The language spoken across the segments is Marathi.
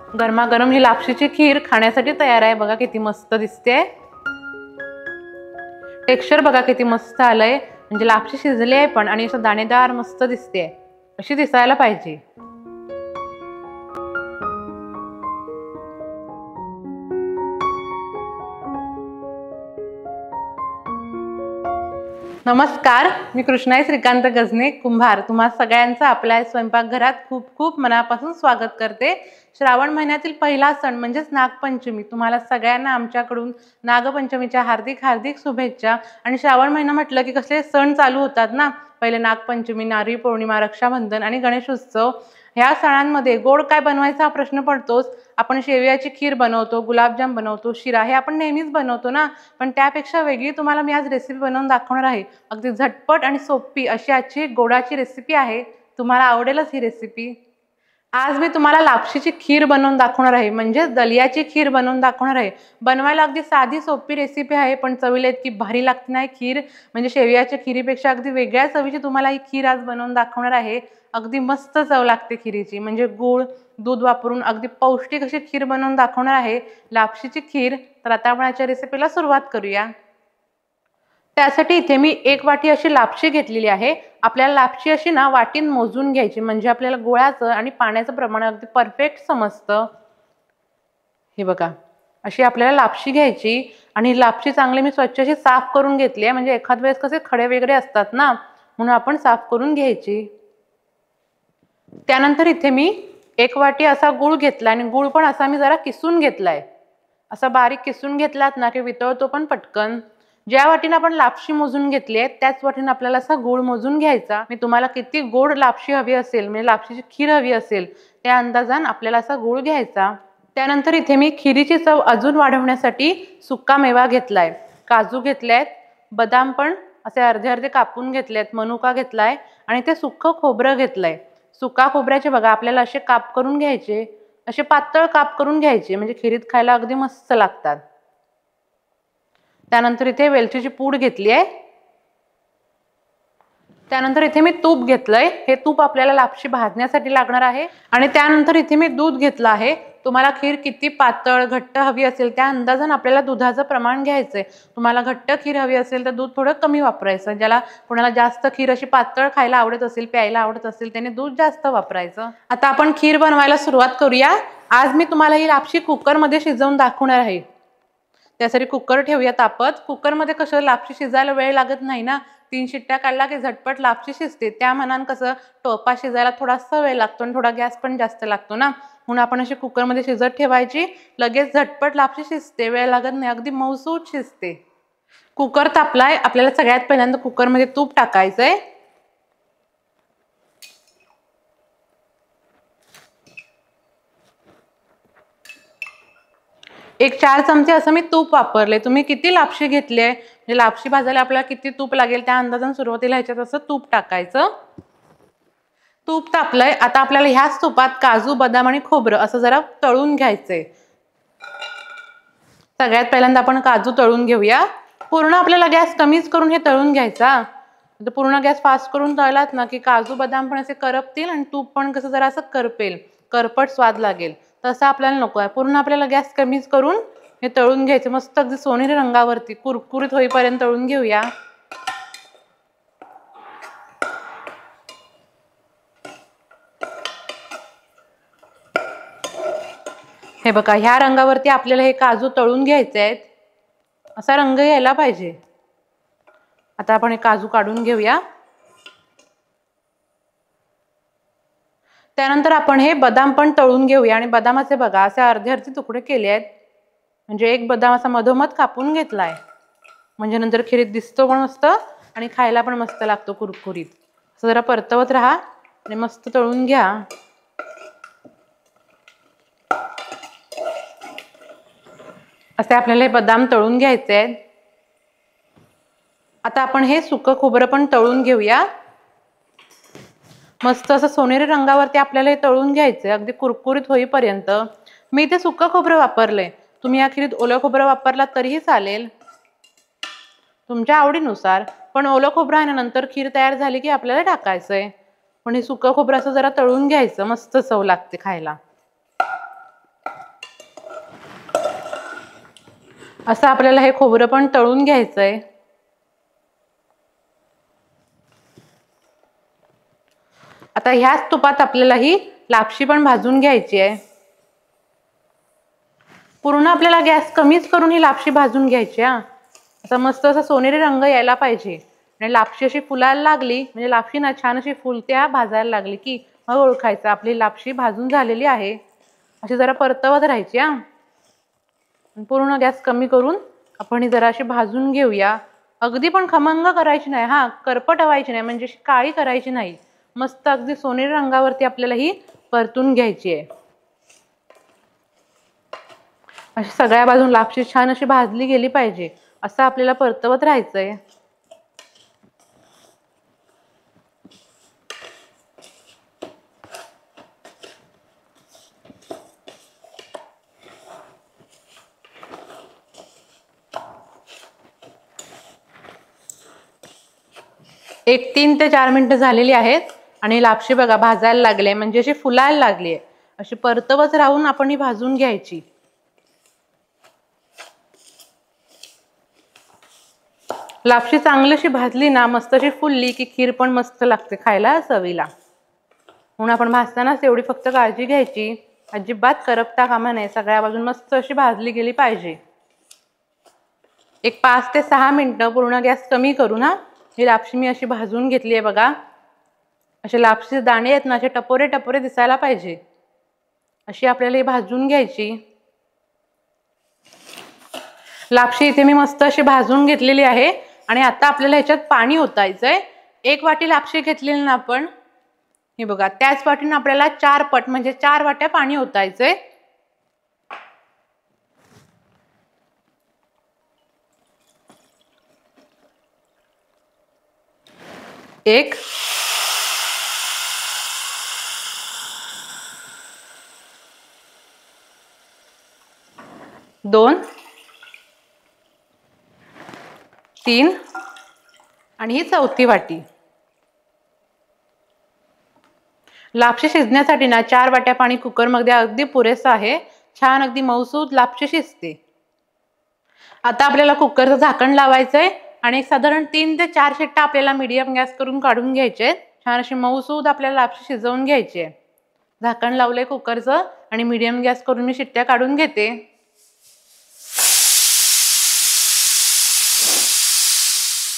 गरमागरम ही लापशीची खीर खाण्यासाठी तयार आहे। बघा किती मस्त दिसते, टेक्स्चर बघा किती मस्त आलंय, म्हणजे लापशी शिजली आहे पण आणि असं दाणेदार मस्त दिसते, अशी दिसायला पाहिजे। नमस्कार, मी कृष्णाई श्रीकांत गजने कुंभार तुम्हा सगळ्यांचं आपल्या स्वयंपाकघरात खूप खूप मनापासून स्वागत करते। श्रावण महिन्यातील पहिला सण म्हणजेच नागपंचमी, तुम्हाला सगळ्यांना आमच्याकडून नागपंचमीच्या हार्दिक हार्दिक शुभेच्छा। आणि श्रावण महिना म्हटलं की कसले सण चालू होतात ना, पहिले नागपंचमी, नारळी पौर्णिमा, रक्षाबंधन आणि गणेश उत्सव। ह्या सणांमध्ये गोड काय बनवायचा हा प्रश्न पडतोच। आपण शेवयाची खीर बनवतो, गुलाबजाम बनवतो, शिरा हे आपण नेहमीच बनवतो ना, पण त्यापेक्षा वेगळी तुम्हाला मी आज रेसिपी बनवून दाखवणार आहे। अगदी झटपट आणि सोपी अशी आजची गोडाची रेसिपी आहे, तुम्हाला आवडेलच ही रेसिपी। आज मी तुम्हाला लापशीची खीर बनवून दाखवणार आहे, म्हणजे दलियाची खीर बनवून दाखवणार आहे। बनवायला अगदी साधी सोपी रेसिपी आहे, पण चवीला इतकी भारी लागते ना खीर, म्हणजे शेवयाच्या खीरीपेक्षा अगदी वेगळ्या चवीची तुम्हाला ही खीर आज बनवून दाखवणार आहे। अगदी मस्त चव लागते खीरीची, म्हणजे गूळ दूध वापरून अगदी पौष्टिक अशी खीर बनवून दाखवणार आहे, लापशीची खीर। तर आता आपण याच्या रेसिपीला सुरुवात करूया। त्यासाठी इथे मी 1 वाटी अशी लापशी घेतलेली आहे। आपल्याला लापशी अशी ना वाटीन मोजून घ्यायची, म्हणजे आपल्याला गोळ्याचं आणि पाण्याचं प्रमाण अगदी परफेक्ट समजतं। हे बघा, अशी आपल्याला लापशी घ्यायची आणि लापशी चांगली मी स्वच्छ अशी साफ करून घेतली आहे, म्हणजे एखाद वेळेस कसे खडे वगैरे असतात ना, म्हणून आपण साफ करून घ्यायची। त्यानंतर इथे मी 1 वाटी असा गूळ घेतला आणि गूळ पण असा मी जरा किसून घेतलाय। असा बारीक किसून घेतलात ना की वितळतो पण पटकन। ज्या वाटीने आपण लापशी मोजून घेतली आहे त्याच वाटीने आपल्याला असा गूळ मोजून घ्यायचा। मी तुम्हाला किती गोड लापशी हवी असेल, म्हणजे लापशीची खीर हवी असेल, त्या अंदाजाने आपल्याला असा गूळ घ्यायचा। त्यानंतर इथे मी खीरीची चव अजून वाढवण्यासाठी सुक्का मेवा घेतलाय, काजू घेतलेत, बदाम पण असे अर्धे अर्धे कापून घेतलेत, मनुका घेतलाय आणि ते सुक्क खोबरं घेतलंय। सुका खोबऱ्याचे बघा आपल्याला असे काप करून घ्यायचे, असे पातळ काप करून घ्यायचे, म्हणजे खीरीत खायला अगदी मस्त लागतात। त्यानंतर इथे वेलचीची पूड घेतली आहे। त्यानंतर इथे मी तूप घेतलंय, हे तूप आपल्याला लापशी भाजण्यासाठी लागणार आहे। आणि त्यानंतर इथे मी दूध घेतलं आहे। तुम्हाला खीर किती पातळ घट्ट हवी असेल त्या अंदाजाने आपल्याला दुधाचं प्रमाण घ्यायचंय। तुम्हाला घट्ट खीर हवी असेल तर दूध थोडं कमी वापरायचं, ज्याला कोणाला जास्त खीर अशी पातळ खायला आवडत असेल, प्यायला आवडत असेल, त्याने दूध जास्त वापरायचं। आता आपण खीर बनवायला सुरुवात करूया। आज मी तुम्हाला ही लापशी कुकरमध्ये शिजवून दाखवणार आहे। त्यासाठी कुकर ठेवूया तापत। कुकरमध्ये कसं लापशी शिजायला वेळ लागत नाही ना, 3 शिट्ट्या काढला की झटपट लापशी शिजते। त्या मानाने कसं टोपा शिजायला थोडासा वेळ लागतो आणि थोडा गॅस पण जास्त लागतो ना, म्हणून आपण अशी कुकरमध्ये शिजत ठेवायची, लगेच झटपट लापशी शिजते, वेळ लागत नाही, अगदी मऊसूत शिजते। कुकर तापलाय, आपल्याला सगळ्यात पहिल्यांदा कुकरमध्ये तूप टाकायचंय। 4 चमचे असं मी तूप वापरले। तुम्ही किती लापशी घेतली आहे, म्हणजे लापशी भाजायला आपल्याला किती तूप लागेल त्या अंदाजाने सुरुवातीला ह्याच्यात असं तूप टाकायचं। तूप तापलंय, आता आपल्याला ह्याच तुपात काजू, बदाम आणि खोबरं असं जरा तळून घ्यायचंय। सगळ्यात पहिल्यांदा आपण काजू तळून घेऊया। पूर्ण आपल्याला गॅस कमीच करून हे तळून घ्यायचा। पूर्ण गॅस फास्ट करून तळलात ना की काजू बदाम पण असे करपतील आणि तूप पण कसं जरा असं करपेल, करपट स्वाद लागेल, तसं आपल्याला नको आहे। पूर्ण आपल्याला गॅस कमीच करून हे तळून घ्यायचे, मस्त अगदी सोनेरी रंगावरती कुरकुरीत होईपर्यंत तळून घेऊया। हे बघा, ह्या रंगावरती आपल्याला हे काजू तळून घ्यायचे आहेत, असा रंग यायला पाहिजे। आता आपण हे काजू काढून घेऊया। त्यानंतर आपण हे बदाम पण तळून घेऊया आणि बदामाचे बघा असे अर्धे अर्धे तुकडे केले आहेत, म्हणजे एक बदाम असा मधोमध कापून घेतलाय, म्हणजे नंतर खीरीत दिसतो पण मस्त आणि खायला पण मस्त लागतो कुरकुरीत। असं जरा परतवत राहा आणि मस्त तळून घ्या। असे आपल्याला हे बदाम तळून घ्यायचे आहेत। आता आपण हे सुकं खोबरं पण तळून घेऊया। मस्त असं सोनेरी रंगावरती आपल्याला हे तळून घ्यायचंय, अगदी कुरकुरीत होईपर्यंत। मी इथे सुकं खोबरं वापरलंय, तुम्ही या खीरीत ओलं खोबरं वापरलात तरीही चालेल, तुमच्या आवडीनुसार। पण ओलं खोबरं आहे ना नंतर खीर तयार झाली की आपल्याला टाकायचंय, पण हे सुकं खोबरं असं जरा तळून घ्यायचं, मस्त चव लागते खायला। असं आपल्याला हे खोबरं पण तळून घ्यायचंय. आता ह्याच तुपात आपल्याला ही लापशी पण भाजून घ्यायची आहे. पूर्ण आपल्याला गॅस कमीच करून ही लापशी भाजून घ्यायची हा. असा मस्त असा सोनेरी रंग यायला पाहिजे आणि लापशी अशी फुलायला लागली म्हणजे लापशी ना छान अशी फुलत्या भाजायला लागली की मग ओळखायचं आपली लापशी भाजून झालेली आहे. अशी जरा परतवत राहायची हा. पूर्ण गॅस कमी करून आपण ही जरा अशी भाजून घेऊया. अगदी पण खमंग करायची नाही हा, करपट व्हायची नाही म्हणजे काळी करायची नाही. मस्त अगदी सोनेरी रंगावरती आपल्याला ही परतून घ्यायची आहे. अशी सगळ्या बाजून लापशी छान अशी भाजली गेली पाहिजे असं आपल्याला परतवत राहायचंय. एक 3 ते 4 मिनिटं झालेली आहेत आणि लापशी बघा भाजायला लागले म्हणजे अशी फुलायला लागली आहे. अशी परतवत राहून आपण ही भाजून घ्यायची. लापशी चांगली अशी भाजली ना मस्त अशी फुलली की खीर पण मस्त लागते खायला चवीला. म्हणून आपण भाजतानाच एवढी फक्त काळजी घ्यायची, अजिबात करपता कामा नये. सगळ्या बाजून मस्त अशी भाजली गेली पाहिजे. एक 5 ते 6 मिनिटं पूर्ण गॅस कमी करून हा ही लापशी मी अशी भाजून घेतली आहे बघा. असे लापशी दाणे आहेत ना असे टपोरे टपोरे दिसायला पाहिजे अशी आपल्याला ही भाजून घ्यायची. लापशी इथे मी मस्त अशी भाजून घेतलेली आहे आणि आता आपल्याला ह्याच्यात पाणी ओतायचंय. 1 वाटी लापशी घेतलेली ना आपण, हे बघा त्याच वाटीने आपल्याला 4 पट म्हणजे 4 वाट्या पाणी ओतायचंय. एक, दोन, 3 आणि ही 4थी वाटी. लापशी शिजण्यासाठी ना 4 वाट्या पाणी कुकरमध्ये अगदी पुरेसं आहे. छान अगदी मऊसूद लापशी शिजते. आता आपल्याला कुकरचं झाकण लावायचंय आणि साधारण 3 ते 4 शिट्ट्या आपल्याला मीडियम गॅस करून काढून घ्यायचे. छान अशी मऊसूद आपल्याला लापशी शिजवून घ्यायची आहे. झाकण लावलंय कुकरचं आणि मीडियम गॅस करून मी शिट्ट्या काढून घेते.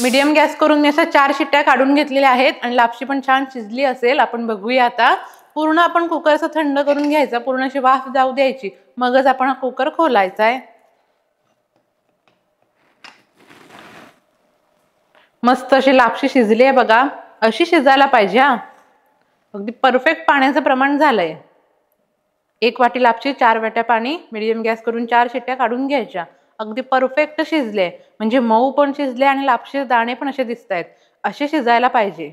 मीडियम गॅस करून मी अशा 4 शिट्ट्या काढून घेतलेल्या आहेत आणि लापशी पण छान शिजली असेल. आपण बघूया आता. पूर्ण आपण कुकरचं थंड करून घ्यायचं, पूर्ण अशी वाफ जाऊ द्यायची, मगच आपण हा कुकर खोलायचा आहे. मस्त अशी लापशी शिजली आहे बघा. अशी शिजायला पाहिजे हा. अगदी परफेक्ट पाण्याचं प्रमाण झालंय. 1 वाटी लापशी 4 वाट्या पाणी, मीडियम गॅस करून 4 शिट्ट्या काढून घ्यायच्या. अगदी परफेक्ट शिजले म्हणजे मऊ पण शिजले आणि लापशी दाणे पण असे दिसत आहेत. असे शिजायला पाहिजे.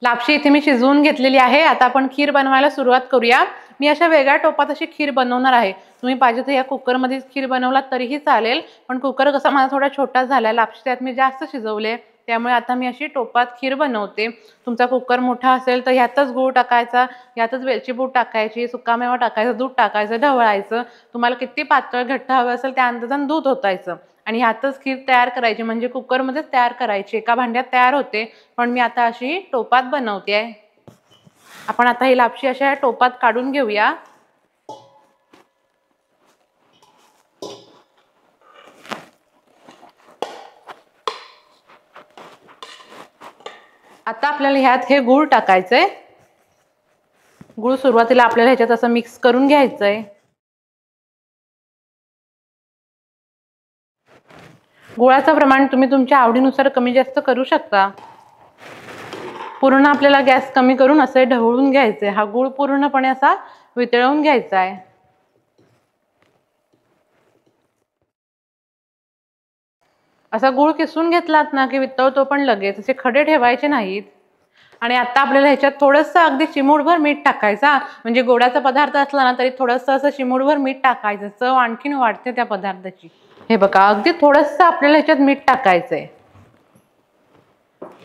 लापशी इथे मी शिजवून घेतलेली आहे. आता आपण खीर बनवायला सुरुवात करूया. मी अशा वेगळ्या टोपात अशी खीर बनवणार आहे. तुम्ही पाहिजे तर या कुकरमध्ये खीर बनवला तरीही चालेल, पण कुकर कसा माझा थोडा छोटा झाला, लापशी त्यात मी जास्त शिजवले, त्यामुळे आता मी अशी टोपात खीर बनवते. तुमचा कुकर मोठा असेल तर ह्यातच गूळ टाकायचा, यातच वेलची पूड टाकायची, सुकामेवा टाकायचा, दूध टाकायचं, ढवळायचं. तुम्हाला किती पातळ घट्ट हवं असेल त्या अंदाजाने दूध ओतायचं आणि ह्यातच खीर तयार करायची. म्हणजे कुकरमध्येच तयार करायची, एका भांड्यात तयार होते. पण मी आता अशी टोपात बनवते आहे. आपण आता ही लापशी अशा टोपात काढून घेऊया. आता आपल्याला ह्यात हे गूळ टाकायचंय. गूळ सुरुवातीला आपल्याला ह्याच्यात असं मिक्स करून घ्यायचंय. गुळाचं प्रमाण तुम्ही तुमच्या आवडीनुसार कमी जास्त करू शकता. पूर्ण आपल्याला गॅस कमी करून असं ढवळून घ्यायचंय. हा गूळ पूर्णपणे असा वितळवून घ्यायचा आहे. असा गूळ किसून घेतलात ना की वितळतो पण लगेच, असे खडे ठेवायचे नाहीत. आणि आता आपल्याला ह्याच्यात थोडंसं अगदी चिमूटभर मीठ टाकायचा. म्हणजे गोडाचा पदार्थ असला ना तरी थोडंसं असं चिमूटभर मीठ टाकायचं, चव आणखीन वाढते त्या पदार्थाची. हे बघा अगदी थोडंसं आपल्याला ह्याच्यात मीठ टाकायचंय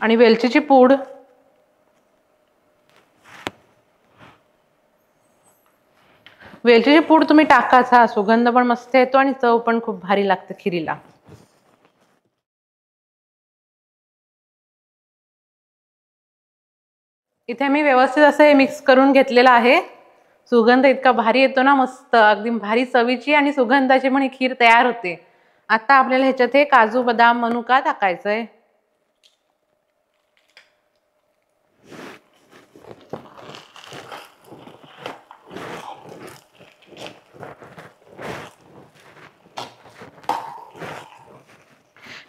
आणि वेलचीची पूड, वेलचीची पूड तुम्ही टाकाच, हा सुगंध पण मस्त येतो आणि चव पण खूप भारी लागते खिरीला. इथे मी व्यवस्थित असं हे मिक्स करून घेतलेलं आहे. सुगंध इतका भारी येतो ना, मस्त अगदी भारी चवीची आणि सुगंधाची पण ही खीर तयार होते. आता आपल्याला ह्याच्यात हे काजू बदाम मनुका टाकायचंय.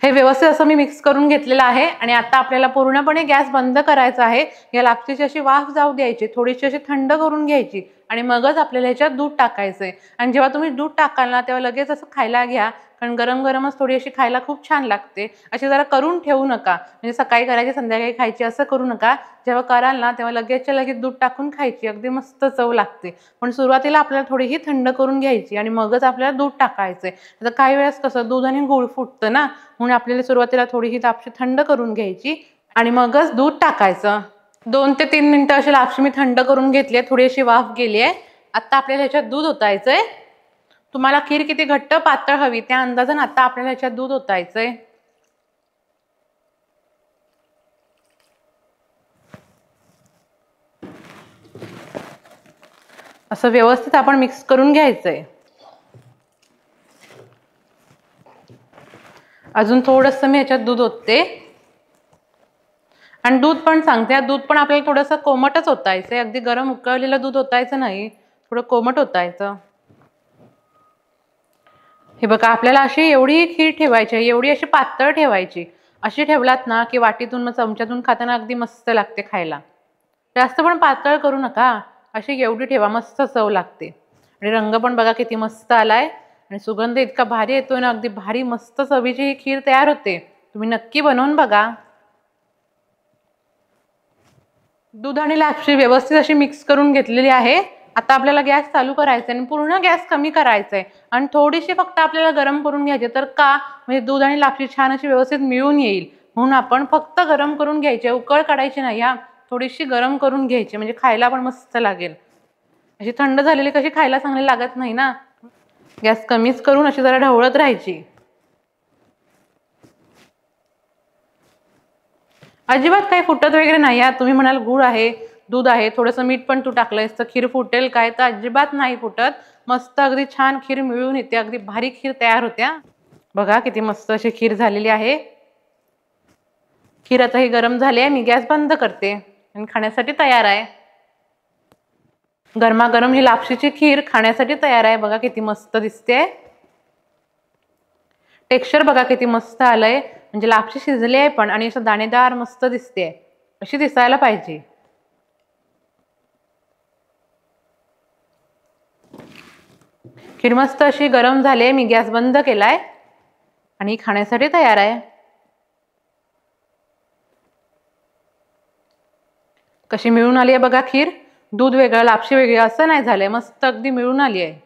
हे व्यवस्थित असं मी मिक्स करून घेतलेलं आहे आणि आता आपल्याला पूर्णपणे गॅस बंद करायचा आहे. या लापशीची अशी वाफ जाऊ द्यायची, थोडीशी अशी थंड करून घ्यायची आणि मगच आपल्याला ह्याच्यात दूध टाकायचंय. आणि जेव्हा तुम्ही दूध टाकाल ना तेव्हा लगेच असं खायला घ्या, कारण गरम गरमच थोडी अशी खायला खूप छान लागते. अशी जरा करून ठेवू नका, म्हणजे सकाळी करायची संध्याकाळी खायची असं करू नका. जेव्हा कराल ना तेव्हा लगेचच्या लगेच दूध टाकून खायची, अगदी मस्त चव लागते. पण सुरुवातीला आपल्याला थोडीही थंड करून घ्यायची आणि मगच आपल्याला दूध टाकायचंय. आता काही वेळेस कसं दूध आणि गूळ फुटतं ना, म्हणून आपल्याला सुरुवातीला थोडीही लापशी थंड करून घ्यायची आणि मगच दूध टाकायचं. 2 ते 3 मिनिटं अशी लापशी मी थंड करून घेतली आहे, थोडी अशी वाफ गेली आहे. आता आपल्याला ह्याच्यात दूध ओतायचंय. तुम्हाला खीर किती घट्ट पातळ हवी त्या अंदाजाने आता आपल्याला ह्याच्यात दूध ओतायचंय. असं व्यवस्थित आपण मिक्स करून घ्यायचंय. अजून थोडंसं मी ह्याच्यात दूध ओतते आणि दूध पण सांगते, दूध पण आपल्याला थोडंसं कोमटच ओतायचंय, अगदी गरम उकळलेलं दूध ओतायचं नाही, थोडं कोमट ओतायचं. हे बघा, आपल्याला अशी एवढी खीर ठेवायची, एवढी अशी पातळ ठेवायची. अशी ठेवलात ना की वाटीतून मग चमच्यातून खाताना अगदी मस्त लागते खायला. जास्त पण पातळ करू नका, अशी एवढी ठेवा, मस्त चव लागते. आणि रंग पण बघा किती मस्त आलाय आणि सुगंध इतका भारी येतोय ना, अगदी भारी मस्त चवीची ही खीर तयार होते. तुम्ही नक्की बनवून बघा. दूध आणि लापशी व्यवस्थित अशी मिक्स करून घेतलेली आहे. आता आपल्याला गॅस चालू करायचा आणि पूर्ण गॅस कमी करायचा आहे आणि थोडीशी फक्त आपल्याला गरम करून घ्यायची. तर का, म्हणजे दूध आणि लापशी छान अशी व्यवस्थित मिळून येईल म्हणून आपण फक्त गरम करून घ्यायची, उकळ काढायची नाही, हा थोडीशी गरम करून घ्यायची, म्हणजे खायला पण मस्त लागेल. अशी थंड झालेली कशी खायला चांगली लागत नाही ना. गॅस कमीच करून अशी जरा ढवळत राहायची. अजिबात काही फुटत वगैरे नाही. तुम्ही म्हणाल गुळ आहे, दूध आहे, थोडंसं मीठ पण तू टाकलंयस तर खीर फुटेल काय, तर अजिबात नाही फुटत. मस्त अगदी छान खीर मिळून येते, अगदी भारी खीर तयार होत्या. बघा किती मस्त अशी खीर झालेली आहे. खीर आता ही गरम झाली आहे, मी गॅस बंद करते आणि खाण्यासाठी तयार आहे. गरमागरम ही लापशीची खीर खाण्यासाठी तयार आहे. बघा किती मस्त दिसते. टेक्स्चर बघा किती मस्त आलंय, म्हणजे लापशी शिजली आहे पण आणि असं दाणेदार मस्त दिसते, अशी दिसायला पाहिजे. खीर मस्त अशी गरम झाली, मी गॅस बंद केलाय आणि खाण्यासाठी तयार आहे. कशी मिळून आली आहे बघा खीर. दूध वेगळं लापशी वेगळी असं नाही झालंय, मस्त अगदी मिळून आली आहे.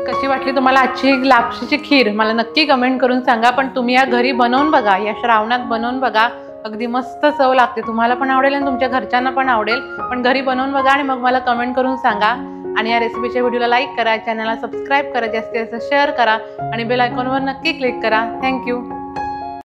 कशी वाटली तुम्हाला आजची लापशीची खीर मला नक्की कमेंट करून सांगा. पण तुम्ही या घरी बनवून बघा, या श्रावणात बनवून बघा, अगदी मस्त चव लागते. तुम्हाला पण आवडेल आणि तुमच्या घरच्यांना पण आवडेल. पण घरी बनवून बघा आणि मग मला कमेंट करून सांगा. आणि या रेसिपीच्या व्हिडिओला लाईक करा, चॅनलला सबस्क्राईब करा, जास्तीत जास्त शेअर करा आणि बेल आयकॉनवर नक्की क्लिक करा. थँक्यू.